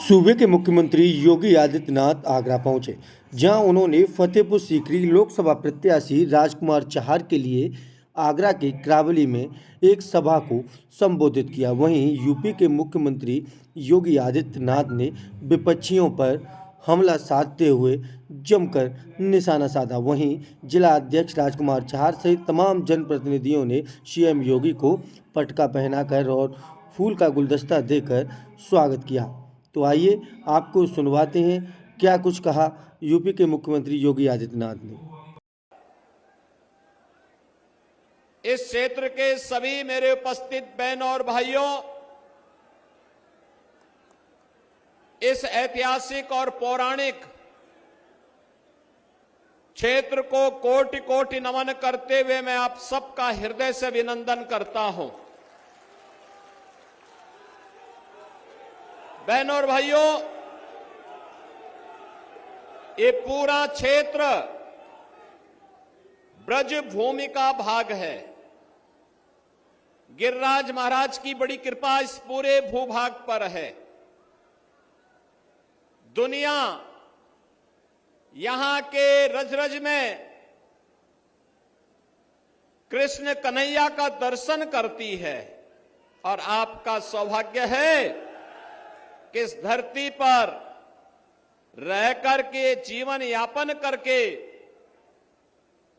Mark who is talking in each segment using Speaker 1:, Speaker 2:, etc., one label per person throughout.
Speaker 1: सूबे के मुख्यमंत्री योगी आदित्यनाथ आगरा पहुंचे, जहां उन्होंने फतेहपुर सीकरी लोकसभा प्रत्याशी राजकुमार चहार के लिए आगरा के क्रावली में एक सभा को संबोधित किया। वहीं यूपी के मुख्यमंत्री योगी आदित्यनाथ ने विपक्षियों पर हमला साधते हुए जमकर निशाना साधा। वहीं जिला अध्यक्ष राजकुमार चहार सहित तमाम जनप्रतिनिधियों ने सीएम योगी को पटका पहनाकर और फूल का गुलदस्ता देकर स्वागत किया। तो आइए आपको सुनवाते हैं क्या कुछ कहा यूपी के मुख्यमंत्री योगी आदित्यनाथ ने।
Speaker 2: इस क्षेत्र के सभी मेरे उपस्थित बहनों और भाइयों, इस ऐतिहासिक और पौराणिक क्षेत्र को कोटि कोटि नमन करते हुए मैं आप सबका हृदय से अभिनंदन करता हूं। बहनों और भाइयों, ये पूरा क्षेत्र ब्रज भूमि का भाग है। गिरिराज महाराज की बड़ी कृपा इस पूरे भूभाग पर है। दुनिया यहां के रज रज में कृष्ण कन्हैया का दर्शन करती है और आपका सौभाग्य है कि इस धरती पर रह करके जीवन यापन करके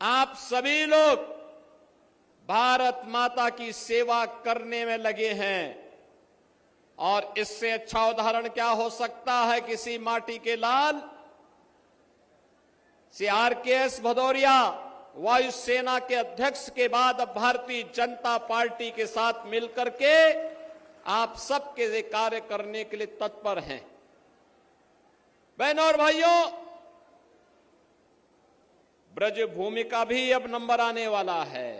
Speaker 2: आप सभी लोग भारत माता की सेवा करने में लगे हैं। और इससे अच्छा उदाहरण क्या हो सकता है? किसी माटी के लाल श्री आरकेएस भदौरिया वायुसेना के अध्यक्ष के बाद अब भारतीय जनता पार्टी के साथ मिलकर के आप सबके लिए कार्य करने के लिए तत्पर हैं। बहनों और भाइयों, ब्रज भूमि का भी अब नंबर आने वाला है।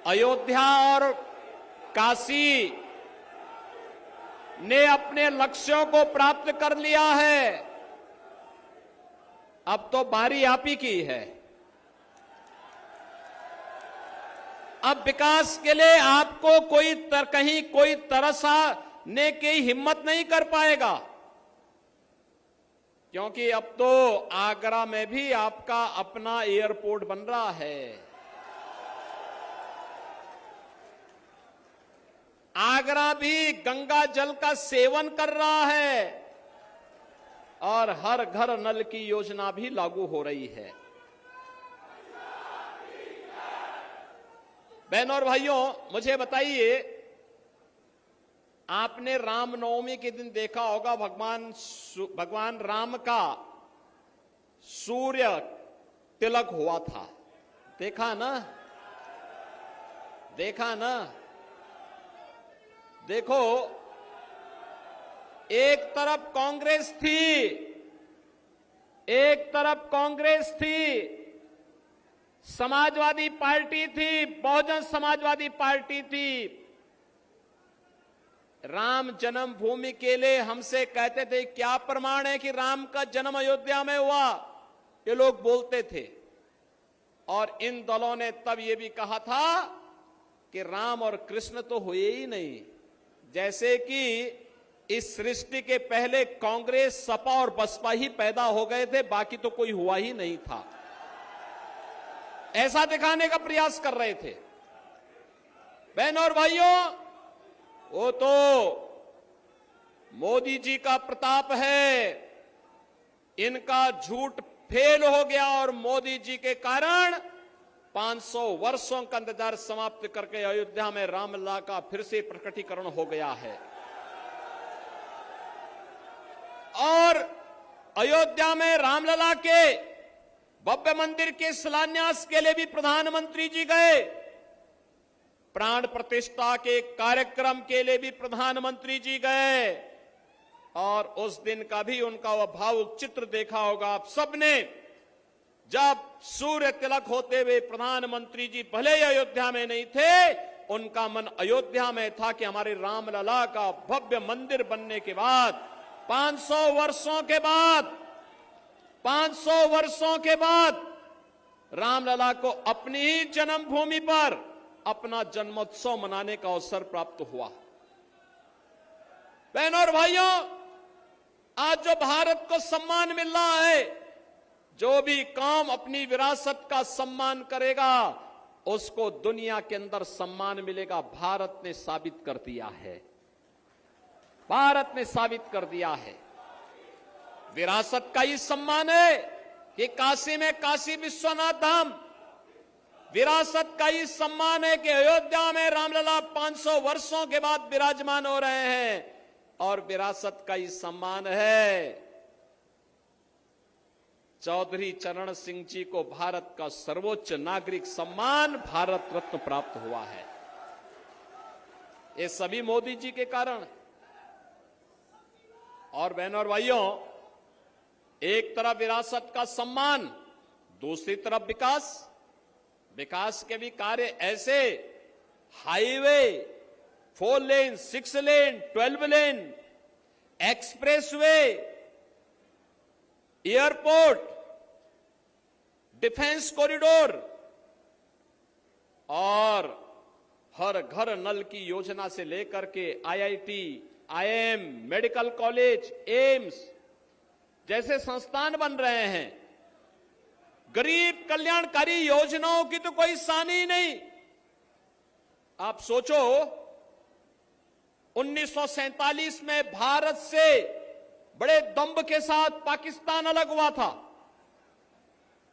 Speaker 2: अयोध्या और काशी ने अपने लक्ष्यों को प्राप्त कर लिया है। अब तो बारी आप ही की है। अब विकास के लिए आपको कहीं कोई तरसाने की हिम्मत नहीं कर पाएगा, क्योंकि अब तो आगरा में भी आपका अपना एयरपोर्ट बन रहा है। आगरा भी गंगा जल का सेवन कर रहा है और हर घर नल की योजना भी लागू हो रही है। बहनों और भाइयों, मुझे बताइए, आपने रामनवमी के दिन देखा होगा भगवान राम का सूर्य तिलक हुआ था। देखा ना? देखा ना? देखो, एक तरफ कांग्रेस थी, समाजवादी पार्टी थी, बहुजन समाजवादी पार्टी थी। राम जन्मभूमि के लिए हमसे कहते थे क्या प्रमाण है कि राम का जन्म अयोध्या में हुआ, ये लोग बोलते थे। और इन दलों ने तब ये भी कहा था कि राम और कृष्ण तो हुए ही नहीं, जैसे कि इस सृष्टि के पहले कांग्रेस, सपा और बसपा ही पैदा हो गए थे, बाकी तो कोई हुआ ही नहीं था। ऐसा दिखाने का प्रयास कर रहे थे। बहनों और भाइयों, वो तो मोदी जी का प्रताप है। इनका झूठ फेल हो गया और मोदी जी के कारण 500 वर्षों का इंतजार समाप्त करके अयोध्या में रामलला का फिर से प्रकटीकरण हो गया है। और अयोध्या में रामलला के भव्य मंदिर के शिलान्यास के लिए भी प्रधानमंत्री जी गए। प्राण प्रतिष्ठा के कार्यक्रम के लिए भी प्रधानमंत्री जी गए। और उस दिन का भी उनका वह भावुक चित्र देखा होगा आप सबने, जब सूर्य तिलक होते हुए प्रधानमंत्री जी भले ही अयोध्या में नहीं थे, उनका मन अयोध्या में था कि हमारे रामलला का भव्य मंदिर बनने के बाद 500 वर्षों के बाद रामलला को अपनी ही जन्मभूमि पर अपना जन्मोत्सव मनाने का अवसर प्राप्त हुआ। बहनों और भाइयों, आज जो भारत को सम्मान मिल रहा है, जो भी कौम अपनी विरासत का सम्मान करेगा उसको दुनिया के अंदर सम्मान मिलेगा। भारत ने साबित कर दिया है, भारत ने साबित कर दिया है। विरासत का ही सम्मान है कि काशी में काशी विश्वनाथ धाम, विरासत का ही सम्मान है कि अयोध्या में रामलला 500 वर्षों के बाद विराजमान हो रहे हैं, और विरासत का ही सम्मान है चौधरी चरण सिंह जी को भारत का सर्वोच्च नागरिक सम्मान भारत रत्न प्राप्त हुआ है। ये सभी मोदी जी के कारण। और बहनों और भाइयों, एक तरफ विरासत का सम्मान, दूसरी तरफ विकास। विकास के भी कार्य ऐसे, highway 4 lane, 6 lane, 12 lane, expressway, airport, defence corridor और हर घर नल की योजना से लेकर के IIT, IIM, medical college, AIIMS जैसे संस्थान बन रहे हैं। गरीब कल्याणकारी योजनाओं की तो कोई सानी ही नहीं। आप सोचो, 1947 में भारत से बड़े दंभ के साथ पाकिस्तान अलग हुआ था।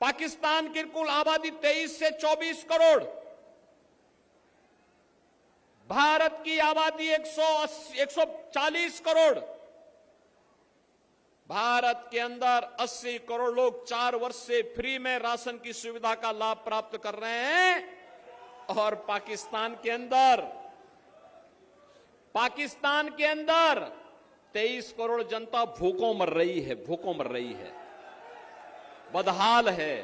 Speaker 2: पाकिस्तान की कुल आबादी 23 से 24 करोड़, भारत की आबादी 140 करोड़। भारत के अंदर 80 करोड़ लोग 4 वर्ष से फ्री में राशन की सुविधा का लाभ प्राप्त कर रहे हैं, और पाकिस्तान के अंदर 23 करोड़ जनता भूखों मर रही है, बदहाल है।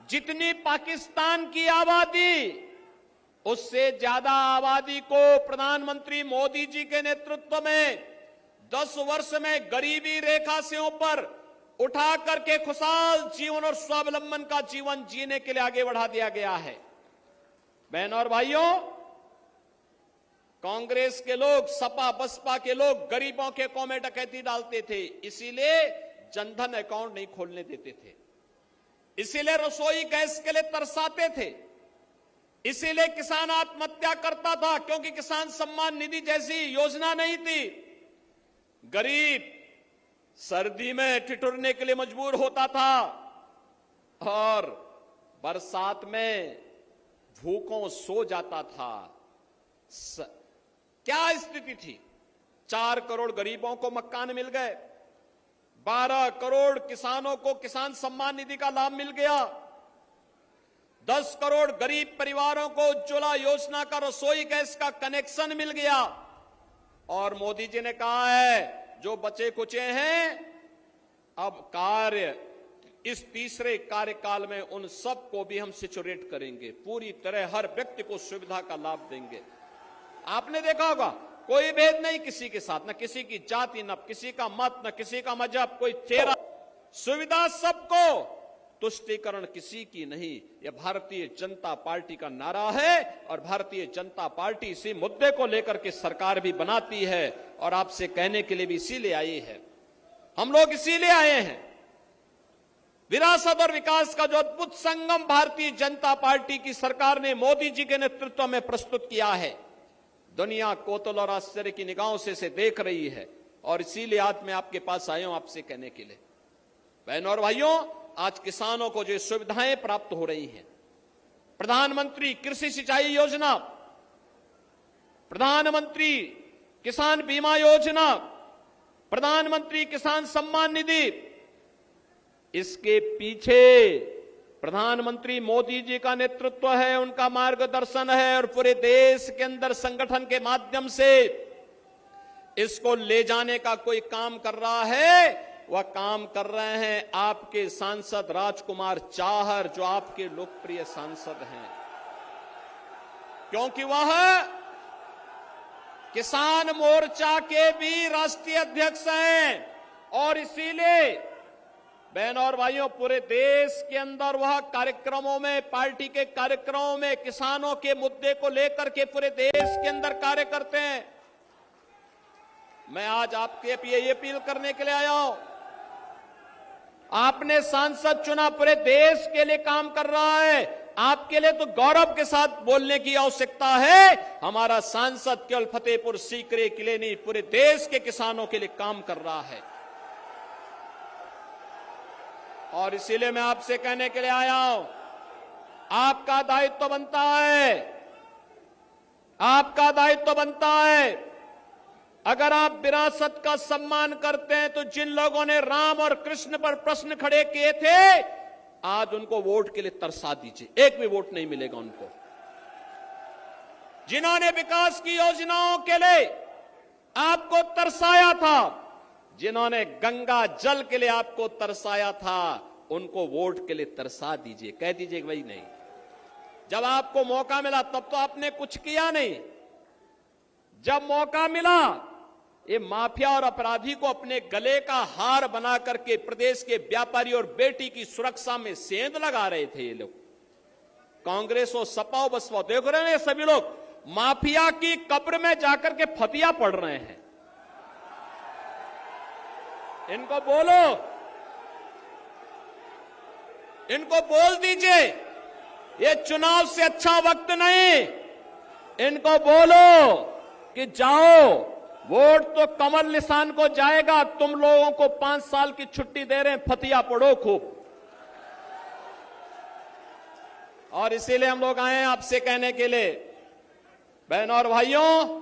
Speaker 2: जितनी पाकिस्तान की आबादी, उससे ज्यादा आबादी को प्रधानमंत्री मोदी जी के नेतृत्व में 10 वर्ष में गरीबी रेखा से ऊपर उठा करके खुशहाल जीवन और स्वावलंबन का जीवन जीने के लिए आगे बढ़ा दिया गया है। बहनों और भाइयों, कांग्रेस के लोग, सपा बसपा के लोग गरीबों के अकाउंट में डकैती डालते थे, इसीलिए जनधन अकाउंट नहीं खोलने देते थे, इसीलिए रसोई गैस के लिए तरसाते थे, इसीलिए किसान आत्महत्या करता था, क्योंकि किसान सम्मान निधि जैसी योजना नहीं थी। गरीब सर्दी में ठिठुरने के लिए मजबूर होता था और बरसात में भूखों सो जाता था। क्या स्थिति थी? 4 करोड़ गरीबों को मकान मिल गए, 12 करोड़ किसानों को किसान सम्मान निधि का लाभ मिल गया, 10 करोड़ गरीब परिवारों को उज्ज्वला योजना का रसोई गैस का कनेक्शन मिल गया। और मोदी जी ने कहा है, जो बचे कुचे हैं अब कार्य इस तीसरे कार्यकाल में उन सबको भी हम सिचुरेट करेंगे, पूरी तरह हर व्यक्ति को सुविधा का लाभ देंगे। आपने देखा होगा, कोई भेद नहीं किसी के साथ, न किसी की जाति, न किसी का मत, न किसी का मजहब, कोई चेहरा, सुविधा सबको, तुष्टीकरण किसी की नहीं। यह भारतीय जनता पार्टी का नारा है, और भारतीय जनता पार्टी इसी मुद्दे को लेकर के सरकार भी बनाती है, और आपसे कहने के लिए भी इसीलिए आई है। हम लोग इसीलिए आए हैं, विरासत और विकास का जो अद्भुत संगम भारतीय जनता पार्टी की सरकार ने मोदी जी के नेतृत्व में प्रस्तुत किया है, दुनिया कौतूहल और आश्चर्य की निगाहों से इसे देख रही है, और इसीलिए आज मैं आपके पास आया हूं आपसे कहने के लिए। बहनों और भाइयों, आज किसानों को जो सुविधाएं प्राप्त हो रही हैं, प्रधानमंत्री कृषि सिंचाई योजना, प्रधानमंत्री किसान बीमा योजना, प्रधानमंत्री किसान सम्मान निधि, इसके पीछे प्रधानमंत्री मोदी जी का नेतृत्व है, उनका मार्गदर्शन है, और पूरे देश के अंदर संगठन के माध्यम से इसको ले जाने का कोई काम कर रहा है। वह काम कर रहे हैं आपके सांसद राजकुमार चाहर, जो आपके लोकप्रिय सांसद हैं, क्योंकि वह किसान मोर्चा के भी राष्ट्रीय अध्यक्ष हैं, और इसीलिए बहन और भाइयों, पूरे देश के अंदर वह कार्यक्रमों में, पार्टी के कार्यक्रमों में किसानों के मुद्दे को लेकर के पूरे देश के अंदर कार्य करते हैं। मैं आज आपके ये अपील करने के लिए आया हूं। आपने सांसद चुना, पूरे देश के लिए काम कर रहा है। आपके लिए तो गौरव के साथ बोलने की आवश्यकता है। हमारा सांसद केवल फतेहपुर सीकरी के लिए नहीं, पूरे देश के किसानों के लिए काम कर रहा है। और इसीलिए मैं आपसे कहने के लिए आया हूं, आपका दायित्व बनता है, आपका दायित्व बनता है। अगर आप विरासत का सम्मान करते हैं तो जिन लोगों ने राम और कृष्ण पर प्रश्न खड़े किए थे, आज उनको वोट के लिए तरसा दीजिए। एक भी वोट नहीं मिलेगा उनको। जिन्होंने विकास की योजनाओं के लिए आपको तरसाया था, जिन्होंने गंगा जल के लिए आपको तरसाया था, उनको वोट के लिए तरसा दीजिए। कह दीजिए भाई नहीं, जब आपको मौका मिला तब तो आपने कुछ किया नहीं। जब मौका मिला, ये माफिया और अपराधी को अपने गले का हार बना करके प्रदेश के व्यापारी और बेटी की सुरक्षा में सेंध लगा रहे थे ये लोग। कांग्रेस और सपा और बसपा, देख रहे हैं सभी लोग माफिया की कब्र में जाकर के फतिया पड़ रहे हैं। इनको बोलो, इनको बोल दीजिए ये चुनाव से अच्छा वक्त नहीं। इनको बोलो कि जाओ, वोट तो कमल निशान को जाएगा। तुम लोगों को 5 साल की छुट्टी दे रहे हैं, फतिया पड़ो खूब। और इसीलिए हम लोग आए हैं आपसे कहने के लिए, बहनों और भाइयों,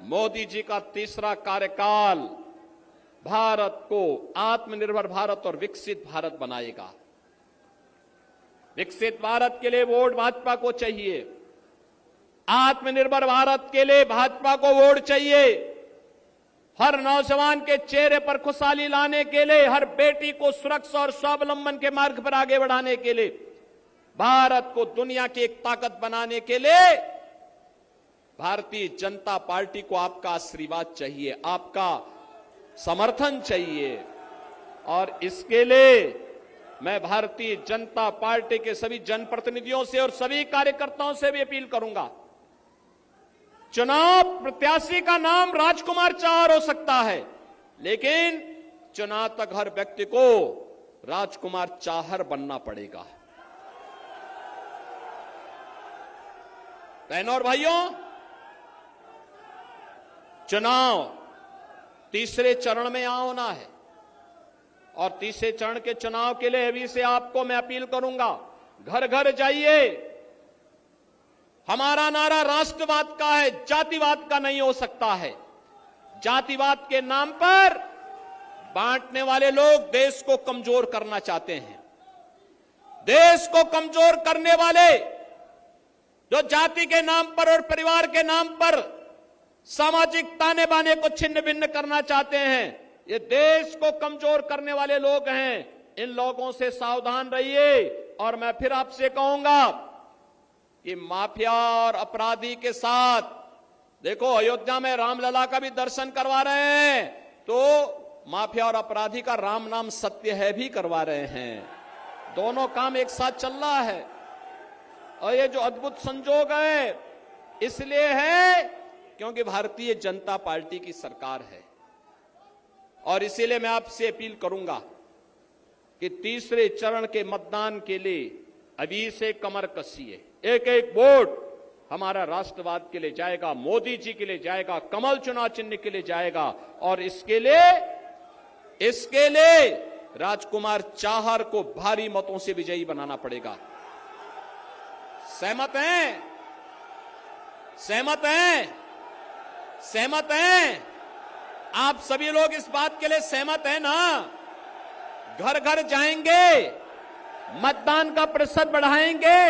Speaker 2: मोदी जी का तीसरा कार्यकाल भारत को आत्मनिर्भर भारत और विकसित भारत बनाएगा। विकसित भारत के लिए वोट भाजपा को चाहिए। आत्मनिर्भर भारत के लिए भाजपा को वोट चाहिए। हर नौजवान के चेहरे पर खुशहाली लाने के लिए, हर बेटी को सुरक्षा और स्वावलंबन के मार्ग पर आगे बढ़ाने के लिए, भारत को दुनिया की एक ताकत बनाने के लिए भारतीय जनता पार्टी को आपका आशीर्वाद चाहिए, आपका समर्थन चाहिए। और इसके लिए मैं भारतीय जनता पार्टी के सभी जनप्रतिनिधियों से और सभी कार्यकर्ताओं से भी अपील करूंगा। चुनाव प्रत्याशी का नाम राजकुमार चाहर हो सकता है, लेकिन चुनाव तक हर व्यक्ति को राजकुमार चाहर बनना पड़ेगा। बहनों और भाइयों, चुनाव तीसरे चरण में यहां होना है। और तीसरे चरण के चुनाव के लिए अभी से आपको मैं अपील करूंगा, घर घर जाइए। हमारा नारा राष्ट्रवाद का है, जातिवाद का नहीं हो सकता है। जातिवाद के नाम पर बांटने वाले लोग देश को कमजोर करना चाहते हैं। देश को कमजोर करने वाले जो जाति के नाम पर और परिवार के नाम पर सामाजिक ताने बाने को छिन्न भिन्न करना चाहते हैं, ये देश को कमजोर करने वाले लोग हैं। इन लोगों से सावधान रहिए। और मैं फिर आपसे कहूंगा कि माफिया और अपराधी के साथ, देखो अयोध्या में रामलला का भी दर्शन करवा रहे हैं, तो माफिया और अपराधी का राम नाम सत्य है भी करवा रहे हैं। दोनों काम एक साथ चल रहा है। और ये जो अद्भुत संजोग है इसलिए है क्योंकि भारतीय जनता पार्टी की सरकार है। और इसीलिए मैं आपसे अपील करूंगा कि तीसरे चरण के मतदान के लिए अभी से कमर कसिए। एक एक वोट हमारा राष्ट्रवाद के लिए जाएगा, मोदी जी के लिए जाएगा, कमल चुनाव चिन्ह के लिए जाएगा। और इसके लिए राजकुमार चाहर को भारी मतों से विजयी बनाना पड़ेगा। सहमत हैं? सहमत हैं? सहमत हैं? आप सभी लोग इस बात के लिए सहमत हैं ना? घर घर जाएंगे, मतदान का प्रतिशत बढ़ाएंगे,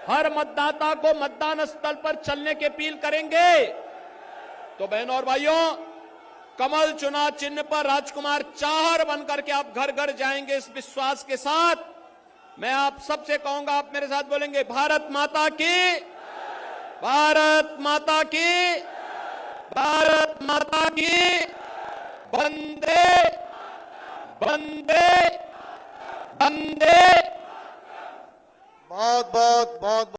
Speaker 2: हर मतदाता को मतदान स्थल पर चलने की अपील करेंगे। तो बहनों और भाइयों, कमल चुनाव चिन्ह पर राजकुमार चाहर बनकर के आप घर घर जाएंगे इस विश्वास के साथ। मैं आप सबसे कहूंगा, आप मेरे साथ बोलेंगे, भारत माता की, भारत माता की, भारत माता की, वंदे वंदे वंदे